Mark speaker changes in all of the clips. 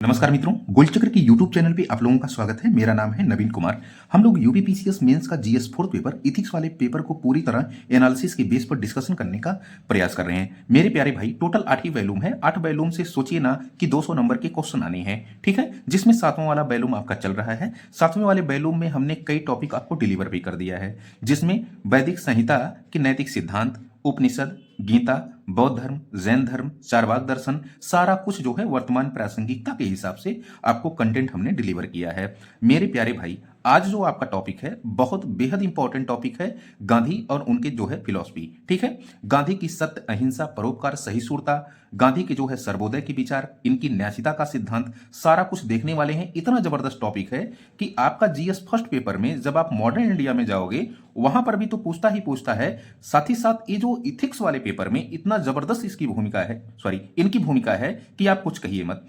Speaker 1: नमस्कार मित्रों, गोल्डचक्र की यूट्यूब चैनल पे आप लोगों का स्वागत है। मेरा नाम है नवीन कुमार। हम लोग यूपीपीसीएस मेंस का जीएस फोर्थ पेपर इथिक्स वाले पेपर को पूरी तरह एनालिसिस के बेस पर डिस्कशन करने का प्रयास कर रहे हैं। मेरे प्यारे भाई, टोटल 8 ही वैल्यूम है। 8 वैल्यूम से सोचिए ना कि 200 नंबर के क्वेश्चन आने हैं, ठीक है, जिसमें 7वां वाला वैल्यूम आपका चल रहा है। 7वें वाले वैल्यूम में हमने कई टॉपिक आपको डिलीवर भी कर दिया है, जिसमें वैदिक संहिता के नैतिक सिद्धांत, उपनिषद, गीता, बौद्ध धर्म, जैन धर्म, चारवाक दर्शन, सारा कुछ जो है वर्तमान प्रासंगिकता के हिसाब से आपको कंटेंट हमने डिलीवर किया है। मेरे प्यारे भाई, आज जो आपका टॉपिक है बहुत बेहद इंपॉर्टेंट टॉपिक है, गांधी और उनके जो है फिलॉसफी, ठीक है। गांधी की सत्य, अहिंसा, परोपकार, सहिष्णुता, गांधी के जो है सर्वोदय के विचार, इनकी न्यासिता का सिद्धांत, सारा कुछ देखने वाले हैं। इतना जबरदस्त टॉपिक है कि आपका जीएस फर्स्ट पेपर में जब आप मॉडर्न इंडिया में जाओगे वहां पर भी तो पूछता ही पूछता है। साथ ही साथ ये जो इथिक्स वाले पेपर में इतना जबरदस्त इसकी भूमिका है, इनकी भूमिका है कि आप कुछ कहिए मत।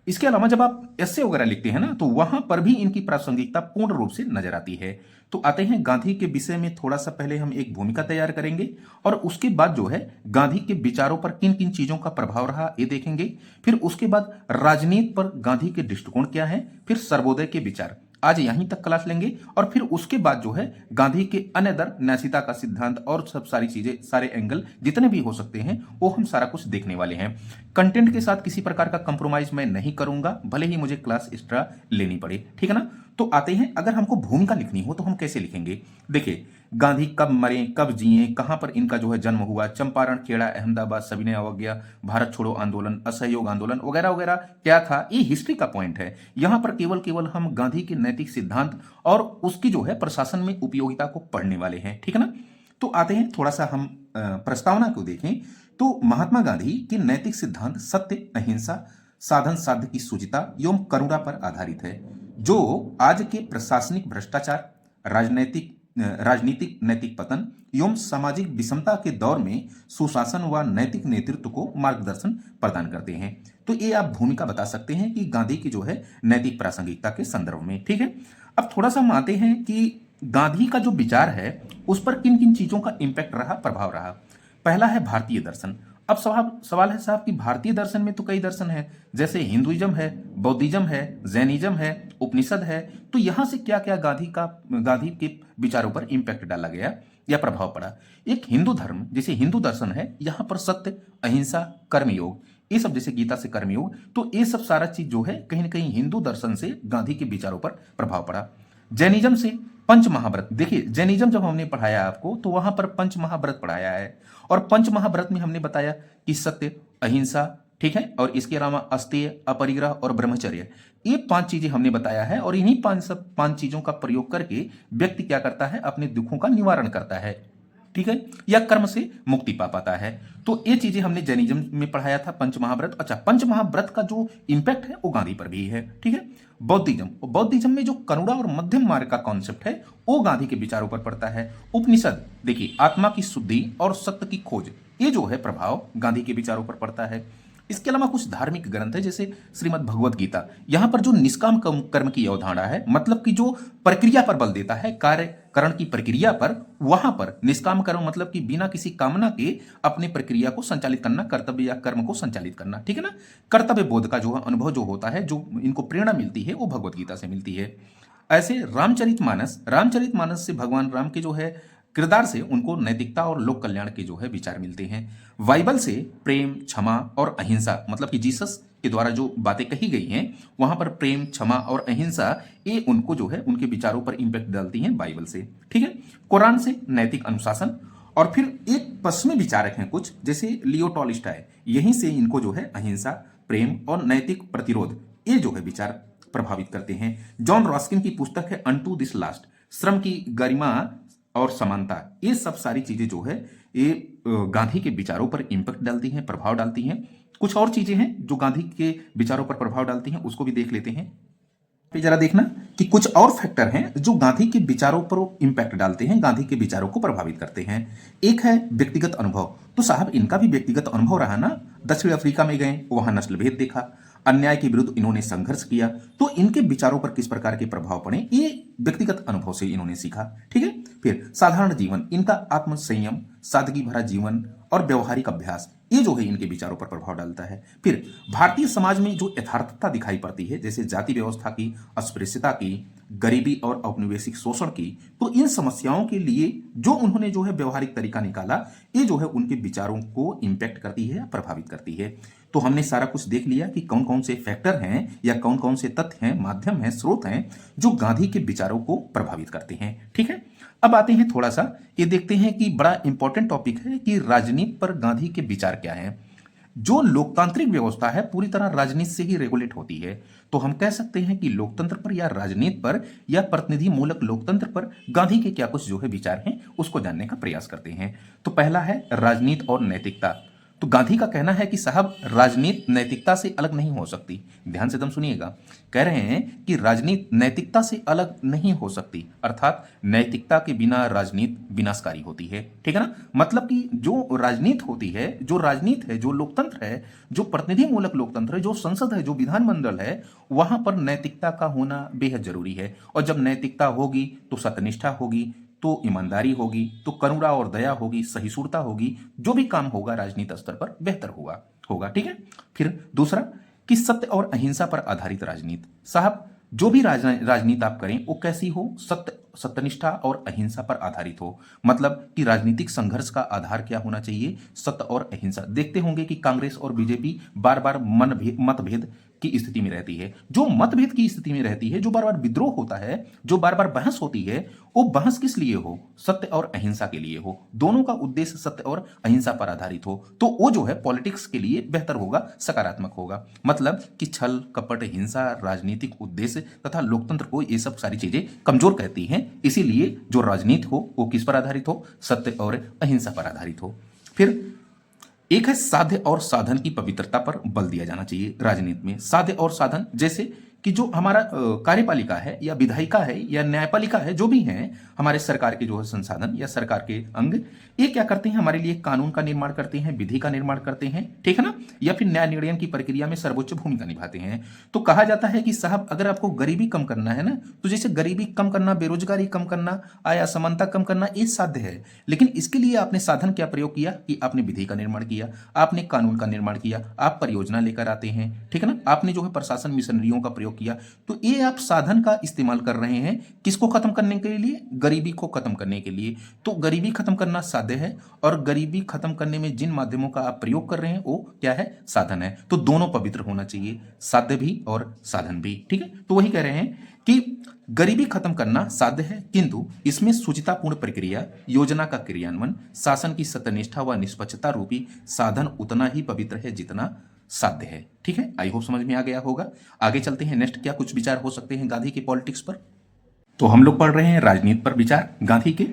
Speaker 1: इसके अलावा जब आप एस्से वगैरह लिखते हैं ना, तो वहां पर भी इनकी प्रासंगिकता पूर्ण रूप से नजर आती है। तो आते हैं गांधी के विषय में, थोड़ा सा पहले हम एक भूमिका तैयार करेंगे और उसके बाद जो है गांधी के विचारों पर किन किन चीजों का प्रभाव रहा ये देखेंगे। फिर उसके बाद राजनीति पर गांधी के दृष्टिकोण क्या है, फिर सर्वोदय के विचार, आज यहीं तक क्लास लेंगे। और फिर उसके बाद जो है गांधी के अन्य दर, न्यासिता का सिद्धांत और सब सारी चीजें, सारे एंगल जितने भी हो सकते हैं वो हम सारा कुछ देखने वाले हैं। कंटेंट के साथ किसी प्रकार का कंप्रोमाइज मैं नहीं करूंगा, भले ही मुझे क्लास एक्स्ट्रा लेनी पड़े, ठीक है ना। तो आते हैं, अगर हमको भूमिका लिखनी हो तो हम कैसे लिखेंगे। देखिए, गांधी कब मरे, कब जिए, कहां पर इनका जो है जन्म हुआ, चंपारण, खेड़ा, अहमदाबाद, सविनय अवज्ञा, भारत छोड़ो आंदोलन, असहयोग आंदोलन वगैरह वगैरह क्या था, ये हिस्ट्री का पॉइंट है। यहां पर केवल केवल हम गांधी के नैतिक सिद्धांत और उसकी जो है प्रशासन में उपयोगिता को पढ़ने वाले हैं, ठीक है ना। तो आते हैं, थोड़ा सा हम प्रस्तावना को देखें। तो महात्मा गांधी के नैतिक सिद्धांत सत्य, अहिंसा, साधन साध्य की शुचिता एवं करुणा पर आधारित है, जो आज के प्रशासनिक भ्रष्टाचार, राजनीतिक नैतिक पतन एवं सामाजिक विषमता के दौर में सुशासन व नैतिक नेतृत्व को मार्गदर्शन प्रदान करते हैं। तो ये आप भूमिका बता सकते हैं कि गांधी की जो है नैतिक प्रासंगिकता के संदर्भ में, ठीक है। अब थोड़ा सा हम आते हैं कि गांधी का जो विचार है उस पर किन किन चीजों का इंपैक्ट रहा, प्रभाव रहा। पहला है भारतीय दर्शन। अब सवाल है साहब कि भारतीय दर्शन में तो कई दर्शन है, जैसे हिंदुइज्म है, बौद्धिज्म है, जैनिज्म है, उपनिषद है। तो यहां से क्या क्या गांधी के विचारों पर इंपैक्ट डाला गया या प्रभाव पड़ा। एक हिंदू धर्म, जैसे हिंदू दर्शन है, यहां पर सत्य, अहिंसा, कर्मयोग, ये सब, जैसे गीता से कर्मयोग, तो ये सब सारा चीज जो है कहीं ना कहीं हिंदू दर्शन से गांधी के विचारों पर प्रभाव पड़ा। जैनिज्म से पंच महाव्रत, देखिए जैनिज्म जब हमने पढ़ाया आपको तो वहां पर पंच महाव्रत पढ़ाया है, और पंच महाव्रत में हमने बताया कि सत्य, अहिंसा, ठीक है, और इसके अलावा अस्तेय, अपरिग्रह और ब्रह्मचर्य, ये 5 चीजें हमने बताया है। और इन्हीं 5 चीजों का प्रयोग करके व्यक्ति क्या करता है, अपने दुखों का निवारण करता है, ठीक है, या कर्म से मुक्ति पा पाता है। तो ये चीजें हमने जैनिज्म में पढ़ाया था, पंच महाव्रत। अच्छा, पंच महाव्रत का जो इंपैक्ट है वो गांधी पर भी है, ठीक है। बौद्धिज्म में जो करुणा और मध्यम मार्ग का कॉन्सेप्ट है वो गांधी के विचारों पर पड़ता है। उपनिषद, देखिए आत्मा की शुद्धि और सत्य की खोज, ये जो है प्रभाव गांधी के विचारों पर पड़ता है। इसके अलावा कुछ धार्मिक ग्रंथ है, जैसे श्रीमद् भगवत गीता, यहां पर जो निष्काम कर्म की अवधारणा है, मतलब कि जो प्रक्रिया पर बल देता है, कार्यकरण की प्रक्रिया पर, वहां पर निष्काम कर्म मतलब कि बिना किसी कामना के अपने प्रक्रिया को संचालित करना, कर्तव्य या कर्म को संचालित करना, ठीक है ना। कर्तव्य बोध का जो अनुभव जो होता है, जो इनको प्रेरणा मिलती है, वो भगवत गीता से मिलती है। ऐसे रामचरितमानस से भगवान राम के जो है किरदार से उनको नैतिकता और लोक कल्याण के जो है विचार मिलते हैं। बाइबल से प्रेम, क्षमा और अहिंसा, मतलब कि जीसस के द्वारा जो बातें कही गई हैं वहां पर प्रेम, क्षमा और अहिंसा, ये उनको जो है उनके विचारों पर इंपैक्ट डालती हैं बाइबल से, ठीक है। कुरान से नैतिक अनुशासन, और फिर एक पश्चिमी विचारक हैं कुछ, जैसे लियो टॉलस्टॉय, यहीं से इनको जो है अहिंसा, प्रेम और नैतिक प्रतिरोध, ये जो है विचार प्रभावित करते हैं। जॉन रॉस्किन की पुस्तक है अनटू दिस लास्ट, श्रम की गरिमा और समानता, ये सब सारी चीजें जो है ये गांधी के विचारों पर इंपैक्ट डालती हैं, प्रभाव डालती हैं। कुछ और चीजें हैं जो गांधी के विचारों पर प्रभाव डालती हैं, उसको भी देख लेते हैं। पे जरा देखना कि कुछ और फैक्टर हैं जो गांधी के विचारों पर इंपैक्ट डालते हैं, गांधी के विचारों को प्रभावित करते हैं। एक है व्यक्तिगत अनुभव। तो साहब इनका भी व्यक्तिगत अनुभव रहा ना, दक्षिण अफ्रीका में गए, वहां नस्ल भेद देखा, अन्याय के विरुद्ध इन्होंने संघर्ष किया, तो इनके विचारों पर किस प्रकार के प्रभाव पड़े, ये व्यक्तिगत अनुभव से इन्होंने सीखा, ठीक है। फिर साधारण जीवन, इनका आत्म संयम, सादगी भरा जीवन और व्यवहारिक अभ्यास, ये जो है इनके विचारों पर प्रभाव डालता है। फिर भारतीय समाज में जो यथार्थता दिखाई पड़ती है, जैसे जाति व्यवस्था की, अस्पृश्यता की, गरीबी और औपनिवेशिक शोषण की, तो इन समस्याओं के लिए जो उन्होंने जो है व्यवहारिक तरीका निकाला, ये जो है उनके विचारों को इम्पैक्ट करती है या प्रभावित करती है। तो हमने सारा कुछ देख लिया कि कौन कौन से फैक्टर हैं या कौन कौन से तथ्य हैं, माध्यम हैं, स्रोत हैं जो गांधी के विचारों को प्रभावित करते हैं। ठीक है, अब आते हैं थोड़ा सा ये देखते हैं कि बड़ा इंपॉर्टेंट टॉपिक है कि राजनीति पर गांधी के विचार क्या हैं। जो लोकतांत्रिक व्यवस्था है पूरी तरह राजनीति से ही रेगुलेट होती है, तो हम कह सकते हैं कि लोकतंत्र पर या राजनीति पर या प्रतिनिधि मूलक लोकतंत्र पर गांधी के क्या कुछ जो है विचार हैं उसको जानने का प्रयास करते हैं। तो पहला है राजनीति और नैतिकता। तो गांधी का कहना है कि साहब राजनीति नैतिकता से अलग नहीं हो सकती। ध्यान से एकदम सुनिएगा, कह रहे हैं कि राजनीति नैतिकता से अलग नहीं हो सकती, अर्थात नैतिकता के बिना राजनीति विनाशकारी होती है। ठीक है ना, मतलब कि जो राजनीति होती है, जो राजनीति है, जो लोकतंत्र है, जो प्रतिनिधि मूलक लोकतंत्र है, जो संसद है, जो विधानमंडल है, वहां पर नैतिकता का होना बेहद जरूरी है। और जब नैतिकता होगी तो सत्यनिष्ठा होगी, तो ईमानदारी होगी, तो करुणा और दया होगी, सहिष्णुता होगी, जो भी काम होगा राजनीतिक स्तर पर बेहतर होगा। ठीक है, फिर दूसरा कि सत्य और अहिंसा पर आधारित राजनीति। साहब जो भी राजनीति आप करें वो कैसी हो, सत्यनिष्ठा और अहिंसा पर आधारित हो। मतलब कि राजनीतिक संघर्ष का आधार क्या होना चाहिए, सत्य और अहिंसा। देखते होंगे कि कांग्रेस और बीजेपी बार बार मतभेद की स्थिति में रहती है। जो मतभेद की स्थिति में रहती है, जो बार बार विद्रोह होता है, जो बार बार बहस होती है, वो बहस किस लिए हो, सत्य और अहिंसा के लिए हो। दोनों का उद्देश्य सत्य और अहिंसा पर आधारित हो, तो वो जो है पॉलिटिक्स के लिए बेहतर होगा, सकारात्मक होगा। मतलब कि छल कपट, हिंसा, राजनीतिक उद्देश्य तथा लोकतंत्र को ये सब सारी चीजें कमजोर कहती हैं। इसीलिए जो राजनीति हो वो किस पर आधारित हो, सत्य और अहिंसा पर आधारित हो। फिर एक है साध्य और साधन की पवित्रता पर बल दिया जाना चाहिए राजनीति में। साध्य और साधन जैसे कि जो हमारा कार्यपालिका है या विधायिका है या न्यायपालिका है, जो भी हैं हमारे सरकार के जो है संसाधन या सरकार के अंग, ये क्या करते हैं, हमारे लिए कानून का निर्माण करते हैं, विधि का निर्माण करते हैं। ठीक है ना, या फिर न्याय निर्णय की प्रक्रिया में सर्वोच्च भूमिका निभाते हैं। तो कहा जाता है कि साहब अगर आपको गरीबी कम करना है ना, तो जैसे गरीबी कम करना, बेरोजगारी कम करना, आय असमानता कम करना, ये साध्य है। लेकिन इसके लिए आपने साधन क्या प्रयोग किया कि आपने विधि का निर्माण किया, आपने कानून का निर्माण किया, आप परियोजना लेकर आते हैं। ठीक है ना, आपने जो है प्रशासन मिशनरियों का प्रयोग किया। तो ये आप साधन का इस्तेमाल कर रहे हैं किसको खत्म करने के लिए, गरीबी को खत्म करने के लिए। तो गरीबी खत्म करना साध्य है, और गरीबी खत्म करने में जिन माध्यमों का आप प्रयोग कर रहे हैं वो क्या है, साधन है। तो दोनों पवित्र होना चाहिए, साध्य भी और साधन भी। ठीक है, तो वही कह रहे हैं कि गरीबी खत्म करना साध्य है, किंतु इसमें सुचितापूर्ण प्रक्रिया, योजना का क्रियान्वयन, शासन की सत्यनिष्ठा व निष्पक्षता रूपी साधन उतना ही पवित्र है जितना साध्य है। ठीक है, आई होप समझ में आ गया होगा। आगे चलते हैं, नेक्स्ट क्या कुछ विचार हो सकते हैं गांधी के पॉलिटिक्स पर। तो हम लोग पढ़ रहे हैं राजनीति पर विचार गांधी के।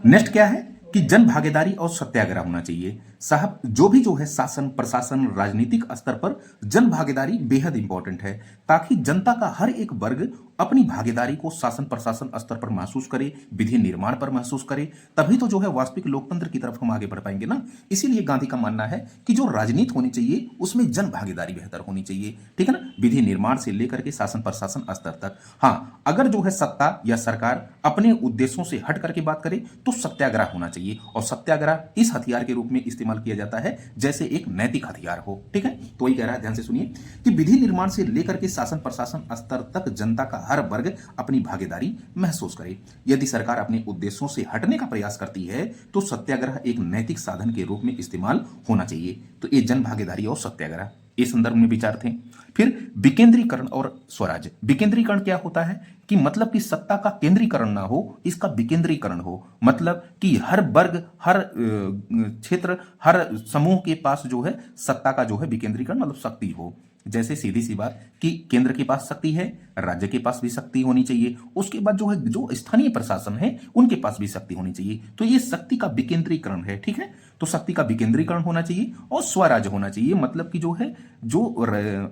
Speaker 1: नेक्स्ट क्या है कि जन भागीदारी और सत्याग्रह होना चाहिए। साहब जो है शासन प्रशासन राजनीतिक स्तर पर जन भागीदारी बेहद इंपॉर्टेंट है, ताकि जनता का हर एक वर्ग अपनी भागीदारी को शासन प्रशासन स्तर पर महसूस करे, विधि निर्माण पर महसूस करे, तभी तो जो है वास्तविक लोकतंत्र की तरफ हम आगे बढ़ पाएंगे ना। इसीलिए गांधी का मानना है कि जो राजनीति होनी चाहिए उसमें जन भागीदारी बेहतर होनी चाहिए। ठीक है ना, विधि निर्माण से लेकर के शासन प्रशासन स्तर तक। हाँ, अगर जो है सत्ता या सरकार अपने उद्देश्यों से हट करके बात करे तो सत्याग्रह होना चाहिए, और सत्याग्रह इस हथियार के रूप में इस्तेमाल किया जाता है जैसे एक नैतिक हथियार हो। ठीक है, तो वही कह रहा है, ध्यान से सुनिए कि विधि निर्माण से लेकर के शासन प्रशासन स्तर तक जनता का हर वर्ग अपनी भागीदारी महसूस करे। यदि सरकार अपने उद्देश्यों से हटने का प्रयास करती है तो सत्याग्रह एक नैतिक साधन के रूप में इस्तेमाल होना चाहिए। तो ये जन भागीदारी और सत्याग्रह इस संदर्भ में विचार थे। फिर विकेंद्रीकरण और स्वराज। विकेंद्रीकरण क्या होता है कि मतलब कि सत्ता का केंद्रीकरण ना हो, इसका विकेंद्रीकरण हो। मतलब कि हर वर्ग, हर क्षेत्र, हर समूह के पास जो है सत्ता का जो है विकेंद्रीकरण मतलब शक्ति हो। जैसे सीधी सी बात कि केंद्र के पास शक्ति है, राज्य के पास भी शक्ति होनी चाहिए, उसके बाद जो है जो स्थानीय प्रशासन है उनके पास भी शक्ति होनी चाहिए। तो ये शक्ति का विकेंद्रीकरण है। ठीक है, तो शक्ति का विकेंद्रीकरण होना चाहिए और स्वराज होना चाहिए। मतलब कि जो है जो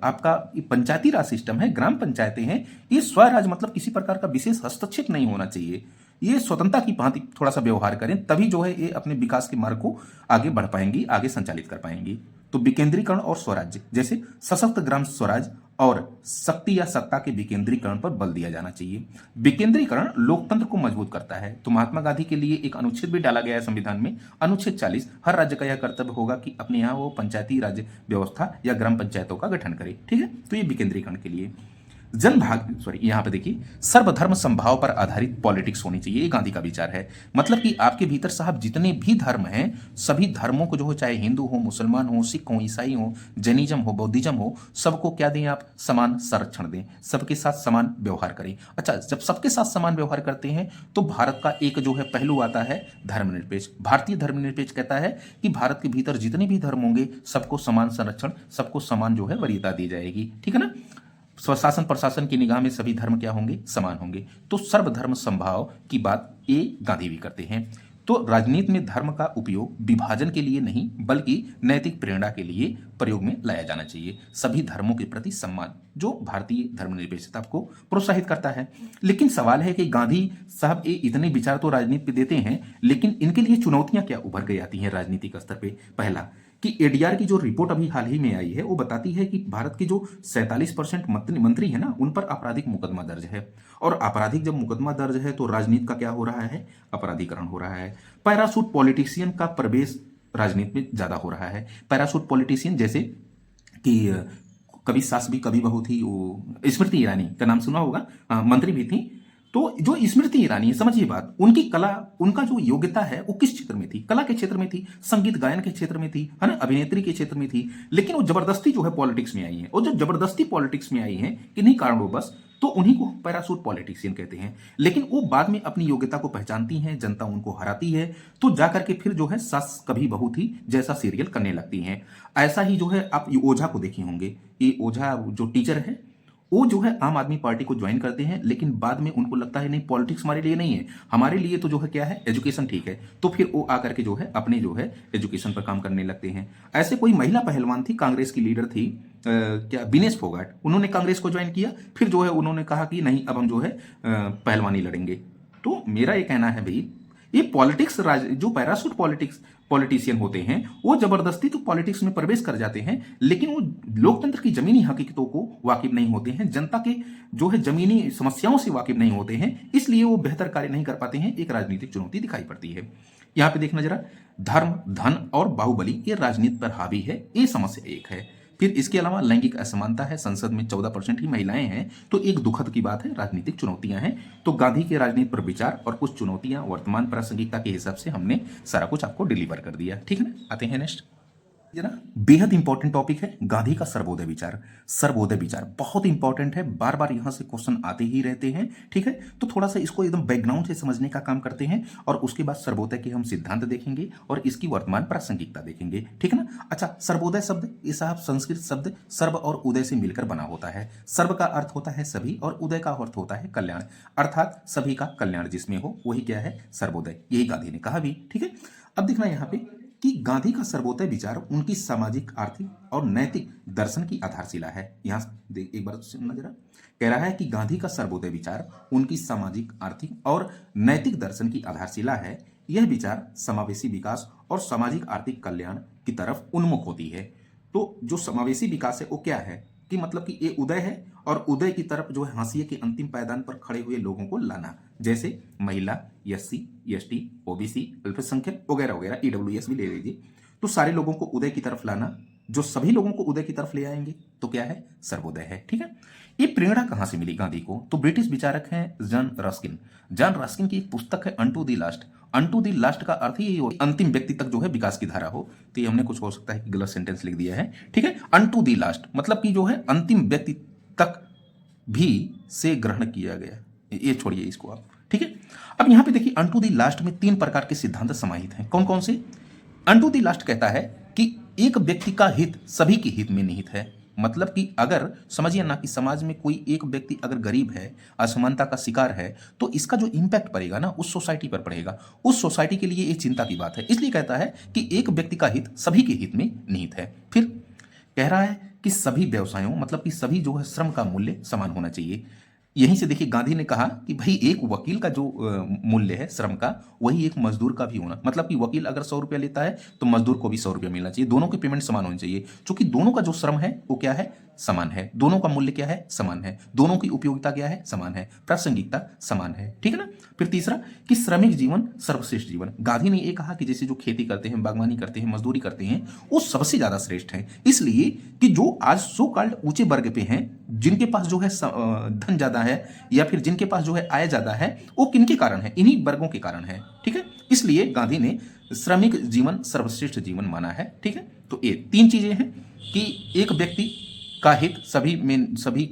Speaker 1: आपका पंचायती राज सिस्टम है, ग्राम पंचायतें हैं, ये स्वराज मतलब किसी प्रकार का विशेष हस्तक्षेप नहीं होना चाहिए। ये स्वतंत्रता की भांति थोड़ा सा व्यवहार करें, तभी जो है ये अपने विकास के मार्ग को आगे बढ़ पाएंगी, आगे संचालित कर पाएंगी। तो विकेंद्रीकरण और स्वराज्य, जैसे सशक्त ग्राम स्वराज, और शक्ति या सत्ता के विकेंद्रीकरण पर बल दिया जाना चाहिए। विकेंद्रीकरण लोकतंत्र को मजबूत करता है। तो महात्मा गांधी के लिए एक अनुच्छेद भी डाला गया है संविधान में, अनुच्छेद 40, हर राज्य का यह कर्तव्य होगा कि अपने यहाँ वो पंचायती राज व्यवस्था या ग्राम पंचायतों का गठन करे। ठीक है, तो ये विकेंद्रीकरण के लिए। यहाँ पे देखिए, सर्वधर्म संभाव पर आधारित पॉलिटिक्स होनी चाहिए, ये गांधी का विचार है। मतलब कि आपके भीतर साहब जितने भी धर्म हैं, सभी धर्मों को जो हो, चाहे हिंदू हो, मुसलमान हो, सिख हो, ईसाई हो, जैनिज्म हो, बौद्धिज्म हो, सबको क्या दें आप? समान संरक्षण दें, सबके साथ समान व्यवहार करें। अच्छा, जब सबके साथ समान व्यवहार करते हैं तो भारत का एक जो है पहलू आता है धर्मनिरपेक्ष। भारतीय धर्मनिरपेक्ष कहता है कि भारत के भीतर जितने भी धर्म होंगे सबको समान संरक्षण, सबको समान जो है वरीयता दी जाएगी। ठीक है ना? स्वशासन प्रशासन की निगाह में सभी धर्म क्या होंगे? समान होंगे। तो सर्वधर्म संभाव की बात ये गांधी भी करते हैं। तो राजनीति में धर्म का उपयोग विभाजन के लिए नहीं बल्कि नैतिक प्रेरणा के लिए प्रयोग में लाया जाना चाहिए। सभी धर्मों के प्रति सम्मान जो भारतीय धर्मनिरपेक्षता को प्रोत्साहित करता है। लेकिन सवाल है कि गांधी साहब ये इतने विचार तो राजनीति पे देते हैं, लेकिन इनके लिए चुनौतियां क्या उभर के आती हैं राजनीतिक स्तर पे? पहला कि एडीआर की जो रिपोर्ट अभी हाल ही में आई है वो बताती है कि भारत के जो 47% मंत्री है ना, उन पर आपराधिक मुकदमा दर्ज है। और आपराधिक जब मुकदमा दर्ज है तो राजनीति का क्या हो रहा है? अपराधीकरण हो रहा है। पैरासूट पॉलिटिशियन का प्रवेश राजनीति में ज्यादा हो रहा है। पैरासूट पॉलिटिशियन जैसे कि कभी सास भी कभी बहू थी, वो स्मृति ईरानी का नाम सुना होगा, मंत्री भी थी। तो जो स्मृति ईरानी, समझिए बात, उनकी कला, उनका जो योग्यता है वो किस क्षेत्र में थी? कला के क्षेत्र में थी, संगीत गायन के क्षेत्र में थी, है ना, अभिनेत्री के क्षेत्र में थी। लेकिन वो जबरदस्ती जो है पॉलिटिक्स में आई है, और जब जबरदस्ती पॉलिटिक्स में आई है किन्हीं कारणों बस, तो उन्हीं को पैरासूट पॉलिटिशियन कहते हैं। लेकिन वो बाद में अपनी योग्यता को पहचानती हैं, जनता उनको हराती है, तो जाकर के फिर जो है सास कभी बहू थी जैसा सीरियल करने लगती हैं। ऐसा ही जो है आप ओझा को देखे होंगे, ये ओझा जो टीचर है वो जो है आम आदमी पार्टी को ज्वाइन करते हैं, लेकिन बाद में उनको लगता है नहीं, पॉलिटिक्स हमारे लिए नहीं है, हमारे लिए तो जो है क्या है, एजुकेशन ठीक है। तो फिर वो आकर के जो है अपने जो है एजुकेशन पर काम करने लगते हैं। ऐसे कोई महिला पहलवान थी, कांग्रेस की लीडर थी, क्या, विनेश फोगाट, उन्होंने कांग्रेस को ज्वाइन किया, फिर जो है उन्होंने कहा कि नहीं अब हम जो है पहलवानी लड़ेंगे। तो मेरा ये कहना है भाई, ये पॉलिटिक्स, जो पैरासूट पॉलिटिशियन होते हैं वो जबरदस्ती तो पॉलिटिक्स में प्रवेश कर जाते हैं, लेकिन वो लोकतंत्र की जमीनी हकीकतों को वाकिफ नहीं होते हैं, जनता के जो है जमीनी समस्याओं से वाकिफ नहीं होते हैं, इसलिए वो बेहतर कार्य नहीं कर पाते हैं। एक राजनीतिक चुनौती दिखाई पड़ती है। यहां पे देखना जरा, धर्म, धन और बाहुबली ये राजनीति पर हावी है, ये समस्या एक है। फिर इसके अलावा लैंगिक असमानता है, संसद में 14% ही महिलाएं हैं, तो एक दुखद की बात है, राजनीतिक चुनौतियां हैं। तो गांधी के राजनीति पर विचार और कुछ चुनौतियां वर्तमान प्रासंगिकता के हिसाब से हमने सारा कुछ आपको डिलीवर कर दिया। ठीक है ना? आते हैं नेक्स्ट जरा, बेहद इंपॉर्टेंट टॉपिक है गांधी का सर्वोदय विचार। सर्वोदय विचार बहुत इंपॉर्टेंट है, बार बार यहां से क्वेश्चन आते ही रहते हैं। ठीक है, तो थोड़ा सा इसको एकदम बैकग्राउंड से समझने का काम करते हैं, और उसके बाद सर्वोदय के हम सिद्धांत देखेंगे और इसकी वर्तमान प्रासंगिकता देखेंगे। ठीक है ना? अच्छा, सर्वोदय शब्द ये साहब संस्कृत शब्द सर्व और उदय से मिलकर बना होता है। सर्व का अर्थ होता है सभी और उदय का अर्थ होता है कल्याण, अर्थात सभी का कल्याण जिसमें हो वही क्या है? सर्वोदय। यही गांधी ने कहा भी। ठीक है, अब देखना यहाँ पे कि गांधी का सर्वोदय विचार उनकी सामाजिक, आर्थिक और नैतिक दर्शन की आधारशिला है। यहां एक बार सुनना जरा, कह रहा है कि गांधी का सर्वोदय विचार उनकी सामाजिक, आर्थिक और नैतिक दर्शन की आधारशिला है। यह विचार समावेशी विकास और सामाजिक आर्थिक कल्याण की तरफ उन्मुख होती है। तो जो समावेशी विकास है वो क्या है कि मतलब कि ये उदय है, और उदय की तरफ जो है हाशिए के अंतिम पायदान पर खड़े हुए लोगों को लाना, जैसे महिला, एससी, एसटी, ओबीसी, अल्पसंख्यक वगैरह वगैरह, ईडब्ल्यूएस भी ले लीजिए। तो सारे लोगों को उदय की तरफ लाना, जो सभी लोगों को उदय की तरफ ले आएंगे, तो क्या है? सर्वोदय है। ठीक है, ये प्रेरणा कहां से मिली गांधी को? तो ब्रिटिश विचारक हैं जॉन रस्किन। जॉन रस्किन की एक पुस्तक है unto the last. Unto the last का अर्थ ही अंतिम व्यक्ति तक जो है विकास की धारा हो। तो ये हमने कुछ हो सकता है कि गलत सेंटेंस लिख दिया है। ठीक है, अनटू द लास्ट मतलब कि जो है अंतिम व्यक्ति तक भी से ग्रहण किया गया, ये छोड़िए इसको आप। ठीक है, अब यहां पे देखिए, अनटू द लास्ट में 3 प्रकार के सिद्धांत समाहित हैं। कौन कौन से? अनटू द लास्ट कहता है कि एक व्यक्ति का हित सभी के हित में निहित है। मतलब कि अगर समझिए ना कि समाज में कोई एक व्यक्ति अगर गरीब है, असमानता का शिकार है, तो इसका जो इंपैक्ट पड़ेगा ना उस सोसाइटी पर पड़ेगा, उस सोसाइटी के लिए ये चिंता की बात है। इसलिए कहता है कि एक व्यक्ति का हित सभी के हित में निहित है। फिर कह रहा है कि सभी व्यवसायों, मतलब कि सभी जो है श्रम का मूल्य समान होना चाहिए। यहीं से देखिए गांधी ने कहा कि भाई एक वकील का जो मूल्य है श्रम का, वही एक मजदूर का भी होना, मतलब कि वकील अगर 100 रुपया लेता है तो मजदूर को भी 100 रुपया मिलना चाहिए, दोनों की पेमेंट समान होनी चाहिए, क्योंकि दोनों का जो श्रम है वो क्या है? समान है, दोनों का मूल्य क्या है, समान है, दोनों की उपयोगिता क्या है, समान है, प्रासंगिकता समान है, ठीक है ना। फिर तीसरा कि श्रमिक जीवन सर्वश्रेष्ठ जीवन। गांधी ने ये कहा कि जैसे जो खेती करते हैं, बागवानी करते हैं, मजदूरी करते हैं, वो सबसे ज्यादा श्रेष्ठ है, इसलिए कि जो आज सो कॉल्ड ऊंचे वर्ग पे हैं, जिनके पास जो है धन ज्यादा है या फिर जिनके पास जो है आय ज्यादा है, वो किनके कारण है, इन्हीं वर्गों के कारण है, ठीक है। इसलिए गांधी ने श्रमिक जीवन सर्वश्रेष्ठ जीवन माना है, ठीक है। तो ये तीन चीजें हैं कि एक व्यक्ति का हित सभी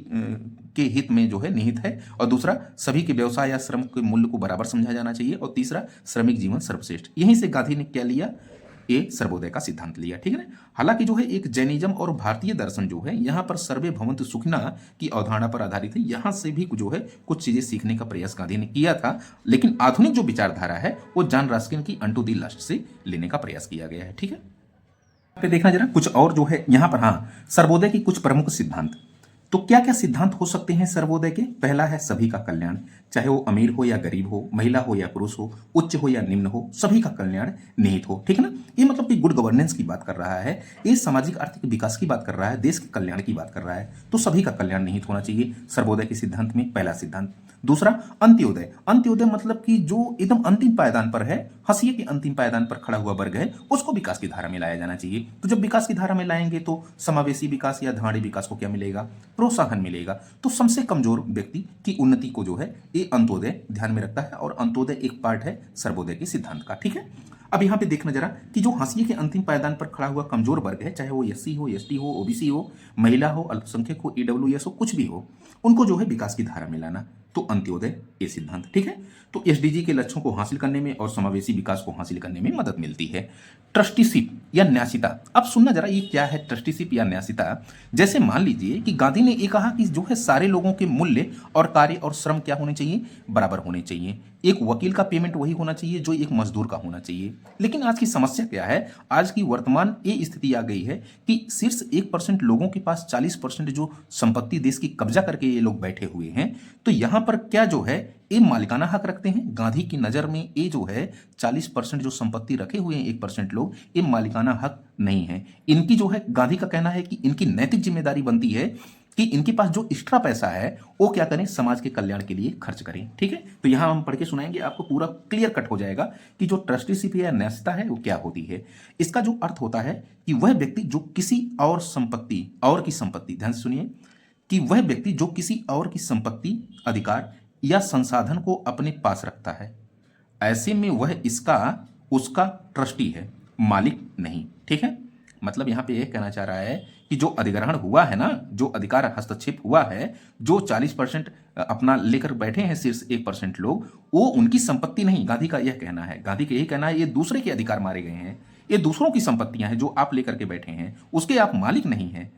Speaker 1: के हित में जो है निहित है, और दूसरा सभी के व्यवसाय या श्रम के मूल्य को बराबर समझा जाना चाहिए, और तीसरा श्रमिक जीवन सर्वश्रेष्ठ। यहीं से गांधी ने क्या लिया, ये सर्वोदय का सिद्धांत लिया, ठीक है ना। हालांकि जो है एक जैनिज्म और भारतीय दर्शन जो है यहाँ पर सर्वे भवन्तु सुखिनः की अवधारणा पर आधारित है, यहाँ से भी जो है कुछ चीजें सीखने का प्रयास गांधी ने किया था, लेकिन आधुनिक जो विचारधारा है वो जॉन रस्किन की अनटू द लास्ट से लेने का प्रयास किया गया है, ठीक है। पे देखना जरा कुछ और जो है यहाँ पर, हाँ, सर्वोदय की कुछ प्रमुख सिद्धांत। तो क्या क्या सिद्धांत हो सकते हैं सर्वोदय के? पहला है सभी का कल्याण, चाहे वो अमीर हो या गरीब हो, महिला हो या पुरुष हो, उच्च हो या निम्न हो, सभी का कल्याण निहित हो, ठीक है ना। ये मतलब कि गुड गवर्नेंस की बात कर रहा है, ये सामाजिक आर्थिक विकास की बात कर रहा है, देश के कल्याण की बात कर रहा है, तो सभी का कल्याण निहित होना चाहिए सर्वोदय के सिद्धांत में, पहला सिद्धांत। दूसरा अंत्योदय। अंत्योदय मतलब कि जो एकदम अंतिम पायदान पर है, हाशिए के अंतिम पायदान पर खड़ा हुआ वर्ग है, उसको विकास की धारा में लाया जाना चाहिए। तो जब विकास की धारा में लाएंगे तो समावेशी विकास या धारणीय विकास को क्या मिलेगा, प्रोत्साहन मिलेगा। तो सबसे कमजोर व्यक्ति की उन्नति को जो है ये अंत्योदय ध्यान में रखता है, और अंत्योदय एक पार्ट है सर्वोदय के सिद्धांत का, ठीक है। अब यहाँ पे देखना जरा कि जो हाशिए के अंतिम पायदान पर खड़ा हुआ कमजोर वर्ग है, चाहे वो एससी हो, एसटी हो, ओबीसी हो, महिला हो, अल्पसंख्यक हो, ईडब्ल्यूएस हो, कुछ भी हो, उनको जो है विकास की धारा में लाना, तो अंत्योदय ये सिद्धांत, ठीक है। तो एसडीजी के लक्ष्यों को हासिल करने में और समावेशी विकास को हासिल करने में मदद मिलती है। ट्रस्टीशिप या न्यासिता। अब सुनना जरा ये क्या है ट्रस्टीशिप या न्यासिता। जैसे मान लीजिए कि गांधी ने ये कहा कि जो है सारे लोगों के मूल्य और कार्य और श्रम क्या होने चाहिए, बराबर होने चाहिए। एक वकील का पेमेंट वही होना चाहिए जो एक मजदूर का होना चाहिए। लेकिन आज की समस्या क्या है, आज की वर्तमान ये स्थिति आ गई है कि शीर्ष 1% लोगों के पास 40% जो संपत्ति देश की कब्जा करके ये लोग बैठे हुए हैं। तो यहाँ पर क्या जो है ये मालिकाना हक रखते हैं। गांधी की नजर में ये जो है 40% जो संपत्ति रखे हुए हैं 1% लोग, ये मालिकाना हक नहीं है। इनकी जो है गांधी का कहना है कि इनकी नैतिक जिम्मेदारी बनती है कि इनके पास जो एक्स्ट्रा पैसा है वो क्या करें, समाज के कल्याण के लिए खर्च करें, ठीक है। तो यहां हम पढ़ के सुनाएंगे, आपको पूरा क्लियर कट हो जाएगा कि जो ट्रस्टीशिप या न्यासिता है वो क्या होती है। इसका जो अर्थ होता है कि वह व्यक्ति जो किसी और की संपत्ति, ध्यान से सुनिए, कि वह व्यक्ति जो किसी और की संपत्ति, अधिकार या संसाधन को अपने पास रखता है, ऐसे में वह उसका ट्रस्टी है, मालिक नहीं, ठीक है। मतलब यहां पे यह कहना चाह रहा है कि जो अधिग्रहण हुआ है ना, जो अधिकार हस्तक्षेप हुआ है, जो 40% अपना लेकर बैठे हैं शीर्ष 1% लोग, वो उनकी संपत्ति नहीं। गांधी का यह कहना है, गांधी का यही कहना है, ये दूसरे के अधिकार मारे गए हैं, ये दूसरों की संपत्तियां हैं जो आप लेकर के बैठे हैं, उसके आप मालिक नहीं हैं।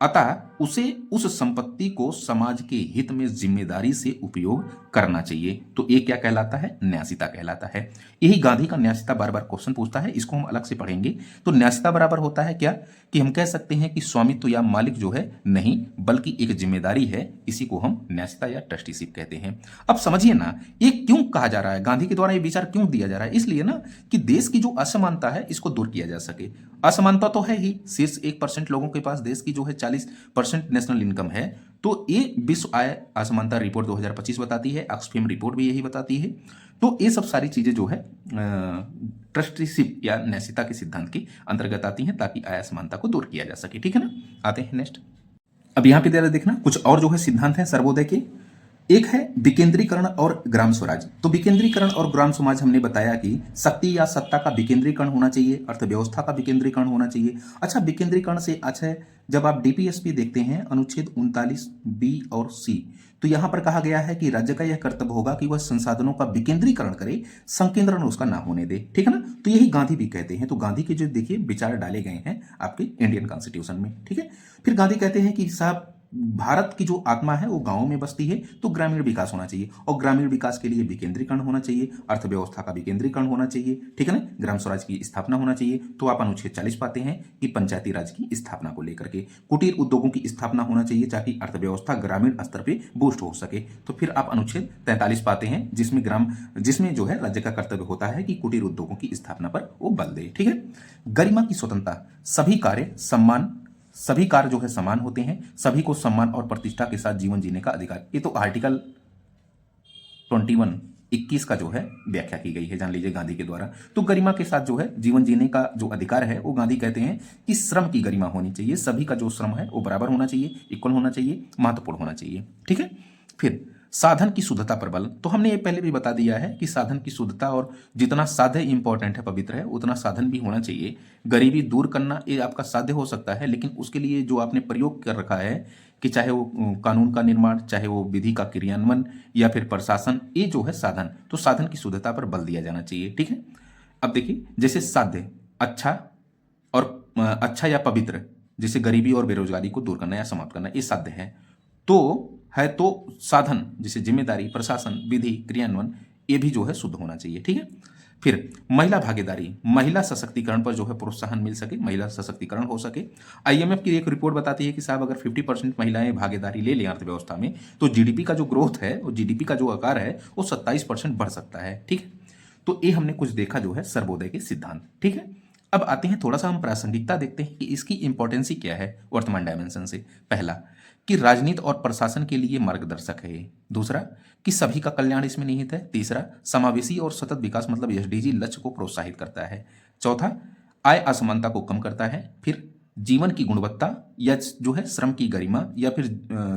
Speaker 1: अतः उसे उस संपत्ति को समाज के हित में जिम्मेदारी से उपयोग करना चाहिए। तो ये क्या कहलाता है, न्यासिता कहलाता है। यही गांधी का न्यासिता बार बार क्वेश्चन पूछता है, इसको हम अलग से पढ़ेंगे। तो न्यासिता बराबर होता है क्या, कि हम कह सकते हैं कि स्वामित्व या मालिक जो है नहीं, बल्कि एक जिम्मेदारी है, इसी को हम न्यासिता या ट्रस्टीशिप कहते हैं। अब समझिए ना, ये क्यों कहा जा रहा है, गांधी के द्वारा ये विचार क्यों दिया जा रहा है, इसलिए ना कि देश की जो असमानता है इसको दूर किया जा सके। असमानता तो है ही, शीर्ष 1% लोगों के पास देश की जो है 40% नेशनल इनकम है। तो ये विश्व आय असमानता रिपोर्ट 2025 बताती है, ऑक्सफैम रिपोर्ट भी यही बताती है। तो ये सब सारी चीजें जो है ट्रस्टीशिप या न्यासिता के सिद्धांत के अंतर्गत आती हैं, ताकि आय असमानता को दूर किया जा सके, ठीक है ना। आते हैं नेक्स्ट। अब यहाँ पे जरा देखना कुछ और जो है सिद्धांत है सर्वोदय के। एक है विकेंद्रीकरण और ग्राम स्वराज। तो विकेंद्रीकरण और ग्राम समाज हमने बताया कि शक्ति या सत्ता का विकेंद्रीकरण होना चाहिए, अर्थव्यवस्था का विकेंद्रीकरण होना चाहिए। अच्छा, विकेंद्रीकरण से अच्छा है, जब आप डीपीएसपी देखते हैं अनुच्छेद 39 बी और सी, तो यहां पर कहा गया है कि राज्य का यह कर्तव्य होगा कि वह संसाधनों का विकेंद्रीकरण करे, संकेंद्रण उसका ना होने दे, ठीक है ना। तो यही गांधी भी कहते हैं। तो गांधी के जो देखिए विचार डाले गए हैं आपके इंडियन कॉन्स्टिट्यूशन में, ठीक है। फिर गांधी कहते हैं कि साहब भारत की जो आत्मा है वो गांवों में बसती है, तो ग्रामीण विकास होना चाहिए, और ग्रामीण विकास के लिए विकेंद्रीकरण होना चाहिए, अर्थव्यवस्था का विकेंद्रीकरण होना चाहिए, ठीक है ना, ग्राम स्वराज की स्थापना होना चाहिए। तो आप अनुच्छेद 40 पाते हैं कि पंचायती राज की स्थापना को लेकर के कुटीर उद्योगों की स्थापना होना चाहिए, ताकि अर्थव्यवस्था ग्रामीण स्तर पर बूस्ट हो सके। तो फिर आप अनुच्छेद 43 पाते हैं, जिसमें जो है राज्य का कर्तव्य होता है कि कुटीर उद्योगों की स्थापना पर वो बल दे, ठीक है। गरिमा की स्वतंत्रता, सभी कार्य सम्मान सभी कार्य जो है समान होते हैं, सभी को सम्मान और प्रतिष्ठा के साथ जीवन जीने का अधिकार। ये तो आर्टिकल 21 का जो है व्याख्या की गई है, जान लीजिए गांधी के द्वारा। तो गरिमा के साथ जो है जीवन जीने का जो अधिकार है वो गांधी कहते हैं कि श्रम की गरिमा होनी चाहिए, सभी का जो श्रम है वो बराबर होना चाहिए, इक्वल होना चाहिए, महत्वपूर्ण होना चाहिए। ठीक है। फिर साधन की शुद्धता पर बल। तो हमने ये पहले भी बता दिया है कि साधन की शुद्धता, और जितना साध्य इंपॉर्टेंट है, पवित्र है, उतना साधन भी होना चाहिए। गरीबी दूर करना ये आपका साध्य हो सकता है, लेकिन उसके लिए जो आपने प्रयोग कर रखा है कि चाहे वो कानून का निर्माण, चाहे वो विधि का क्रियान्वयन या फिर प्रशासन, ये जो है साधन, तो साधन की शुद्धता पर बल दिया जाना चाहिए। ठीक है। अब देखिए, जैसे साध्य अच्छा और अच्छा या पवित्र, जैसे गरीबी और बेरोजगारी को दूर करना या समाप्त करना, ये साध्य है। तो साधन जैसे जिम्मेदारी, प्रशासन, विधि, क्रियान्वयन, ये भी जो है शुद्ध होना चाहिए। ठीक है। फिर महिला भागीदारी, महिला सशक्तिकरण पर जो है प्रोत्साहन मिल सके, महिला सशक्तिकरण हो सके। आईएमएफ की एक रिपोर्ट बताती है कि साहब अगर 50% महिलाएं भागीदारी ले लें अर्थव्यवस्था में, तो जीडीपी का जो ग्रोथ है, वो जीडीपी का जो आकार है वो 27% बढ़ सकता है। ठीक है। तो ये हमने कुछ देखा जो है सर्वोदय के सिद्धांत। ठीक है। अब आते हैं थोड़ा सा हम प्रासंगिकता देखते हैं कि इसकी इंपॉर्टेंसी क्या है वर्तमान डायमेंशन से। पहला कि राजनीति और प्रशासन के लिए मार्गदर्शक है। दूसरा कि सभी का कल्याण इसमें निहित है। तीसरा समावेशी और सतत विकास मतलब एसडीजी लक्ष्य को प्रोत्साहित करता है। चौथा आय असमानता को कम करता है। फिर जीवन की गुणवत्ता या जो है श्रम की गरिमा या फिर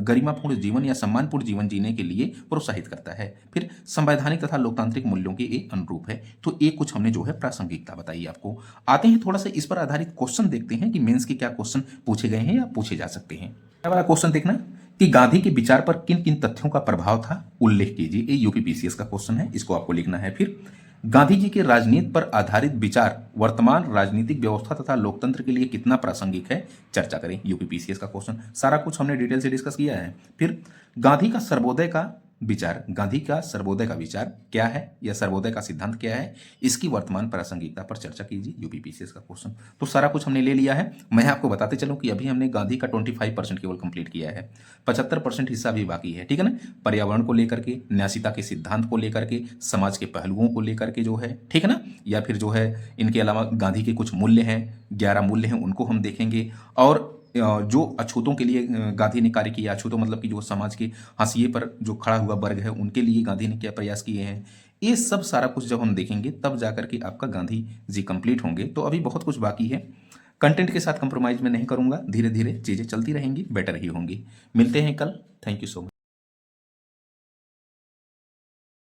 Speaker 1: गरिमापूर्ण जीवन या सम्मानपूर्ण जीवन जीने के लिए प्रोत्साहित करता है। फिर संवैधानिक तथा लोकतांत्रिक मूल्यों के एक अनुरूप है। तो ये कुछ हमने जो है प्रासंगिकता बताई आपको। आते हैं थोड़ा सा इस पर आधारित क्वेश्चन देखते हैं कि मेंस के क्या क्वेश्चन पूछे गए हैं या पूछे जा सकते हैं। वाला क्वेश्चन देखना कि गांधी के विचार पर किन किन तथ्यों का प्रभाव था, उल्लेख कीजिए। ये यूपीपीसीएस का क्वेश्चन है, इसको आपको लिखना है। फिर गांधी जी के राजनीति पर आधारित विचार वर्तमान राजनीतिक व्यवस्था तथा लोकतंत्र के लिए कितना प्रासंगिक है, चर्चा करें। यूपीपीसीएस का क्वेश्चन, सारा कुछ हमने डिटेल से डिस्कस किया है। फिर गांधी का सर्वोदय का विचार, गांधी का सर्वोदय का विचार क्या है या सर्वोदय का सिद्धांत क्या है, इसकी वर्तमान प्रासंगिकता पर चर्चा कीजिए। यूपीपीसीएस का क्वेश्चन। तो सारा कुछ हमने ले लिया है। मैं आपको बताते चलूं कि अभी हमने गांधी का 25% केवल कंप्लीट किया है, 75% हिस्सा भी बाकी है। ठीक है ना। पर्यावरण को लेकर के, न्यासिता के सिद्धांत को लेकर के, समाज के पहलुओं को लेकर के जो है, ठीक है ना, या फिर जो है इनके अलावा गांधी के कुछ मूल्य हैं, 11 मूल्य हैं, उनको हम देखेंगे। और जो अछूतों के लिए गांधी ने कार्य किया, अछूतों मतलब कि जो समाज के हाशिए पर जो खड़ा हुआ वर्ग है, उनके लिए गांधी ने क्या प्रयास किए हैं, ये सब सारा कुछ जब हम देखेंगे तब जाकर के आपका गांधी जी कंप्लीट होंगे। तो अभी बहुत कुछ बाकी है। कंटेंट के साथ कंप्रोमाइज में नहीं करूंगा, धीरे धीरे चीज़ें चलती रहेंगी, बेटर ही होंगी। मिलते हैं कल। Thank you so much.